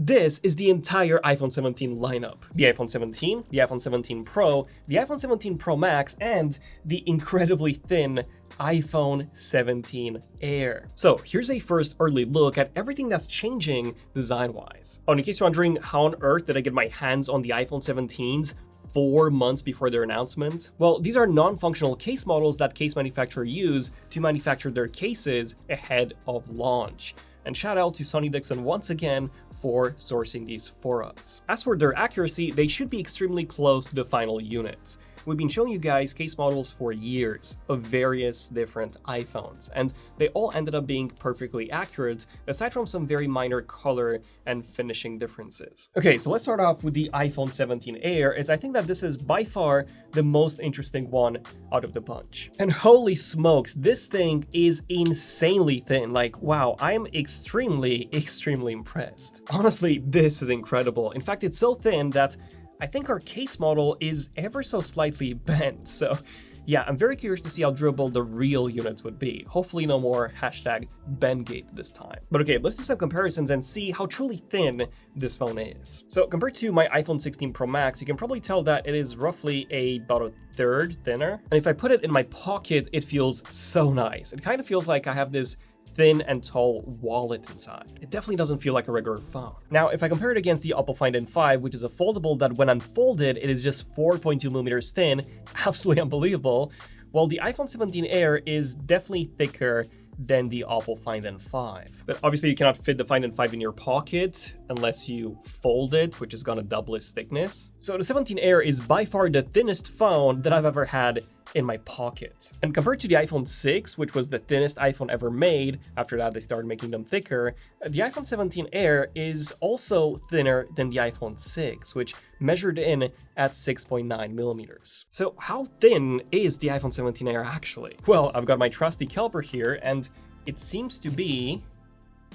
this is the entire iPhone 17 lineup. The iPhone 17, the iPhone 17 Pro, the iPhone 17 Pro Max, and the incredibly thin iPhone 17 Air. So here's a first early look at everything that's changing design-wise. Oh, in case you're wondering how on earth did I get my hands on the iPhone 17s 4 months before their announcement? Well, these are non-functional case models that case manufacturers use to manufacture their cases ahead of launch. And shout out to Sony Dixon once again for sourcing these for us. As for their accuracy, they should be extremely close to the final units. We've been showing you guys case models for years of various different iPhones, and they all ended up being perfectly accurate, aside from some very minor color and finishing differences. Okay, so let's start off with the iPhone 17 Air, as I think that this is by far the most interesting one out of the bunch. And holy smokes, this thing is insanely thin. Like, wow, I'm extremely impressed. Honestly, this is incredible. In fact, it's so thin that I think our case model is ever so slightly bent, so yeah, I'm very curious to see how durable the real units would be. Hopefully no more #Bendgate this time. But okay, let's do some comparisons and see how truly thin this phone is. So compared to my iPhone 16 Pro Max, you can probably tell that it is roughly about a third thinner. And if I put it in my pocket, it feels so nice. It kind of feels like I have this thin and tall wallet inside. It definitely doesn't feel like a regular phone. Now, if I compare it against the Oppo Find N5, which is a foldable that when unfolded, it is just 4.2 millimeters thin, absolutely unbelievable, well, the iPhone 17 Air is definitely thicker than the Oppo Find N5. But obviously you cannot fit the Find N5 in your pocket unless you fold it, which is gonna double its thickness. So the 17 Air is by far the thinnest phone that I've ever had in my pocket. And compared to the iPhone 6, which was the thinnest iPhone ever made, after that they started making them thicker, the iPhone 17 Air is also thinner than the iPhone 6, which measured in at 6.9 millimeters. So how thin is the iPhone 17 Air actually? Well, I've got my trusty caliper here, and it seems to be,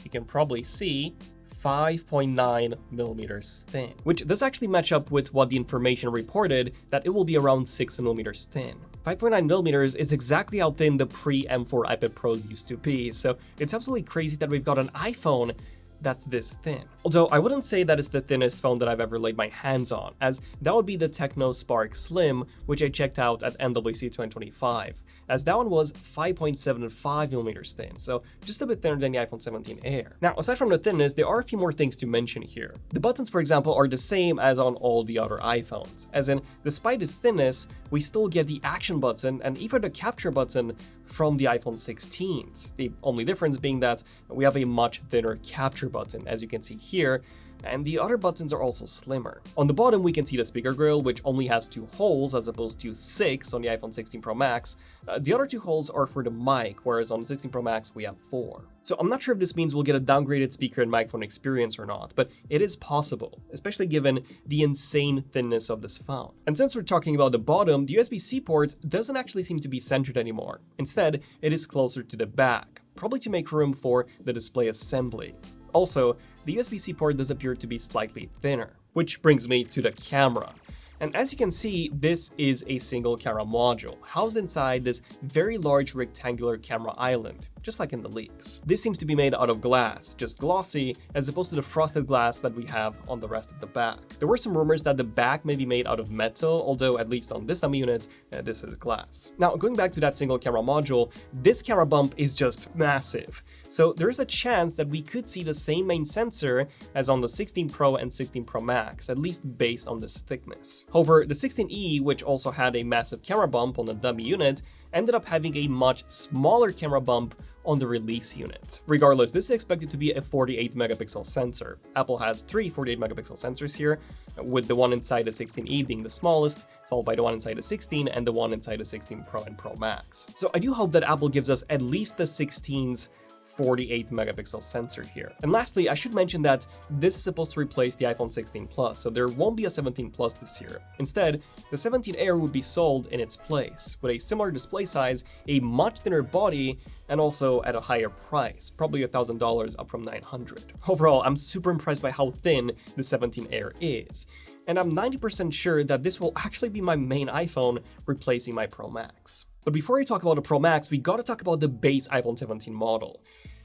you can probably see, 5.9 millimeters thin, which does actually match up with what the information reported, that it will be around 6 millimeters thin. 5.9 millimeters is exactly how thin the pre-M4 iPad Pros used to be, so it's absolutely crazy that we've got an iPhone that's this thin. Although I wouldn't say that it's the thinnest phone that I've ever laid my hands on, as that would be the Tecno Spark Slim, which I checked out at MWC 2025, as that one was 5.75 millimeters thin, so just a bit thinner than the iPhone 17 Air. Now, aside from the thinness, there are a few more things to mention here. The buttons, for example, are the same as on all the other iPhones, as in, despite its thinness, we still get the action button and even the capture button from the iPhone 16s. The only difference being that we have a much thinner capture button, as you can see here, and the other buttons are also slimmer. On the bottom, we can see the speaker grill, which only has 2 holes as opposed to 6 on the iPhone 16 Pro Max. The other 2 holes are for the mic, whereas on the 16 Pro Max, we have 4. So I'm not sure if this means we'll get a downgraded speaker and microphone experience or not, but it is possible, especially given the insane thinness of this phone. And since we're talking about the bottom, the USB-C port doesn't actually seem to be centered anymore. Instead, it is closer to the back, probably to make room for the display assembly. Also, the USB-C port does appear to be slightly thinner, which brings me to the camera. And as you can see, this is a single camera module, housed inside this very large rectangular camera island, just like in the leaks. This seems to be made out of glass, just glossy, as opposed to the frosted glass that we have on the rest of the back. There were some rumors that the back may be made out of metal, although at least on this dummy unit, this is glass. Now, going back to that single camera module, this camera bump is just massive. So there is a chance that we could see the same main sensor as on the 16 Pro and 16 Pro Max, at least based on this thickness. However, the 16E, which also had a massive camera bump on the dummy unit, ended up having a much smaller camera bump on the release unit. Regardless, this is expected to be a 48 megapixel sensor. Apple has 3 48 megapixel sensors here, with the one inside the 16E being the smallest, followed by the one inside the 16 and the one inside the 16 Pro and Pro Max. So I do hope that Apple gives us at least the 16's 48 megapixel sensor here. And lastly, I should mention that this is supposed to replace the iPhone 16 Plus, so there won't be a 17 Plus this year. Instead, the 17 Air would be sold in its place, with a similar display size, a much thinner body, and also at a higher price, probably $1,000 up from $900. Overall, I'm super impressed by how thin the 17 Air is, and I'm 90% sure that this will actually be my main iPhone replacing my Pro Max. But before we talk about the Pro Max, we gotta talk about the base iPhone 17 model.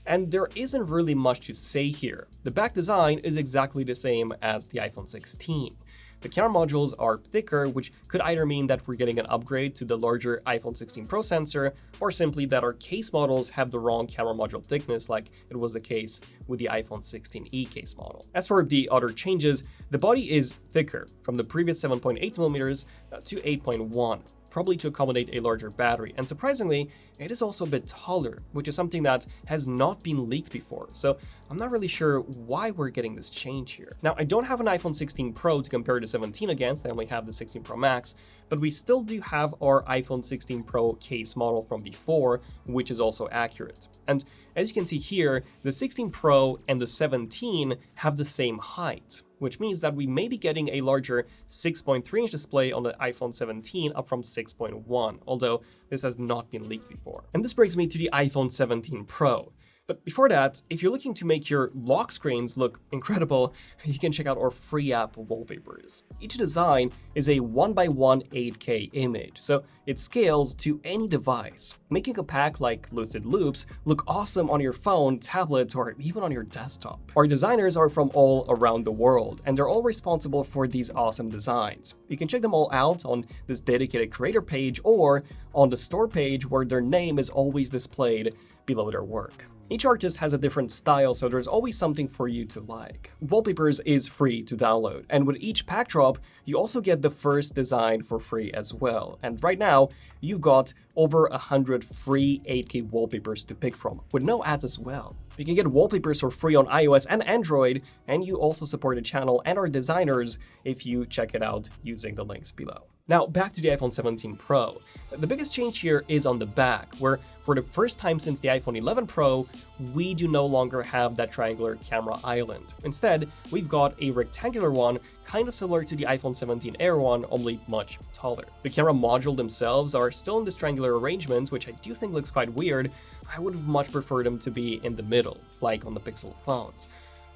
And there isn't really much to say here. The back design is exactly the same as the iPhone 16. The camera modules are thicker, which could either mean that we're getting an upgrade to the larger iPhone 16 Pro sensor, or simply that our case models have the wrong camera module thickness like it was the case with the iPhone 16e case model. As for the other changes, the body is thicker from the previous 7.8mm to 8.1. Probably to accommodate a larger battery, and surprisingly, it is also a bit taller, which is something that has not been leaked before, so I'm not really sure why we're getting this change here. Now, I don't have an iPhone 16 Pro to compare the 17 against, I only have the 16 Pro Max, but we still do have our iPhone 16 Pro case model from before, which is also accurate. And as you can see here, the 16 Pro and the 17 have the same height, which means that we may be getting a larger 6.3-inch display on the iPhone 17 up from 6.1, although this has not been leaked before. And this brings me to the iPhone 17 Pro. But before that, if you're looking to make your lock screens look incredible, you can check out our free app wallpapers. Each design is a 1x1 8K image, so it scales to any device, making a pack like Lucid Loops look awesome on your phone, tablet, or even on your desktop. Our designers are from all around the world, and they're all responsible for these awesome designs. You can check them all out on this dedicated creator page or on the store page where their name is always displayed below their work. Each artist has a different style, so there's always something for you to like. Wallpapers is free to download, and with each pack drop, you also get the first design for free as well. And right now, you've got over 100 free 8K wallpapers to pick from, with no ads as well. You can get wallpapers for free on iOS and Android, and you also support the channel and our designers if you check it out using the links below. Now, back to the iPhone 17 Pro. The biggest change here is on the back, where for the first time since the iPhone 11 Pro, we do no longer have that triangular camera island. Instead, we've got a rectangular one, kind of similar to the iPhone 17 Air one, only much taller. The camera module themselves are still in this triangular arrangement, which I do think looks quite weird. I would have much preferred them to be in the middle, like on the Pixel phones.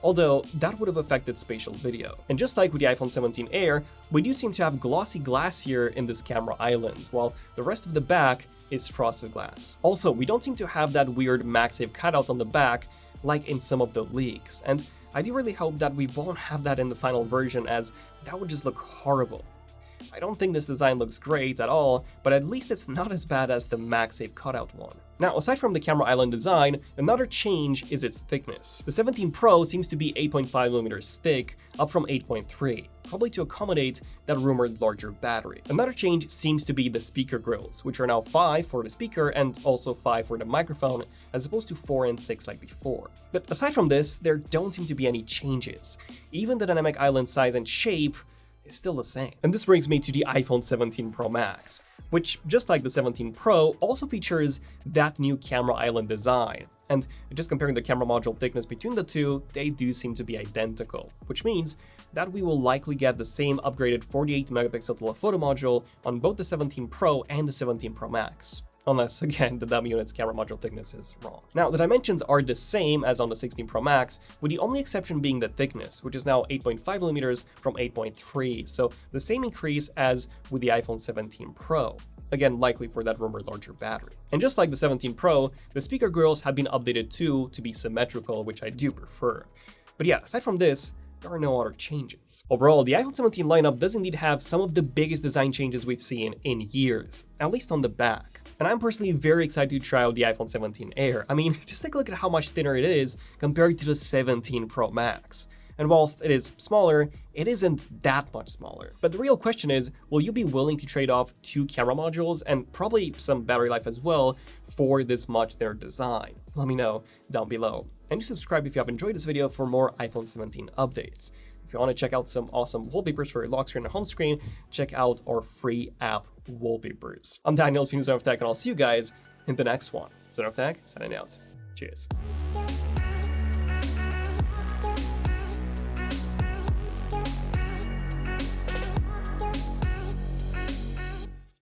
Although that would have affected spatial video. And just like with the iPhone 17 Air, we do seem to have glossy glass here in this camera island, while the rest of the back is frosted glass. Also, we don't seem to have that weird MagSafe cutout on the back like in some of the leaks, and I do really hope that we won't have that in the final version, as that would just look horrible. I don't think this design looks great at all, but at least it's not as bad as the MagSafe cutout one. Now, aside from the camera island design, another change is its thickness. The 17 Pro seems to be 8.5mm thick, up from 8.3, probably to accommodate that rumored larger battery. Another change seems to be the speaker grills, which are now 5 for the speaker and also 5 for the microphone, as opposed to 4 and 6 like before. But aside from this, there don't seem to be any changes. Even the dynamic island size and shape is still the same. And this brings me to the iPhone 17 Pro Max, which, just like the 17 Pro, also features that new camera island design. And just comparing the camera module thickness between the two, they do seem to be identical, which means that we will likely get the same upgraded 48-megapixel telephoto module on both the 17 Pro and the 17 Pro Max. Unless, again, the dummy unit's camera module thickness is wrong. Now, the dimensions are the same as on the 16 Pro Max, with the only exception being the thickness, which is now 8.5mm from 8.3, so the same increase as with the iPhone 17 Pro. Again, likely for that rumored larger battery. And just like the 17 Pro, the speaker grills have been updated too to be symmetrical, which I do prefer. But yeah, aside from this, there are no other changes. Overall, the iPhone 17 lineup does indeed have some of the biggest design changes we've seen in years, at least on the back. And I'm personally very excited to try out the iPhone 17 Air. I mean, just take a look at how much thinner it is compared to the 17 Pro Max. And whilst it is smaller, it isn't that much smaller. But the real question is, will you be willing to trade off 2 camera modules and probably some battery life as well for this much thinner design? Let me know down below. And do subscribe if you have enjoyed this video for more iPhone 17 updates. If you want to check out some awesome wallpapers for your lock screen and home screen, check out our free app wallpapers. I'm Daniel from ZONEofTECH, and I'll see you guys in the next one. ZONEofTECH, signing out. Cheers.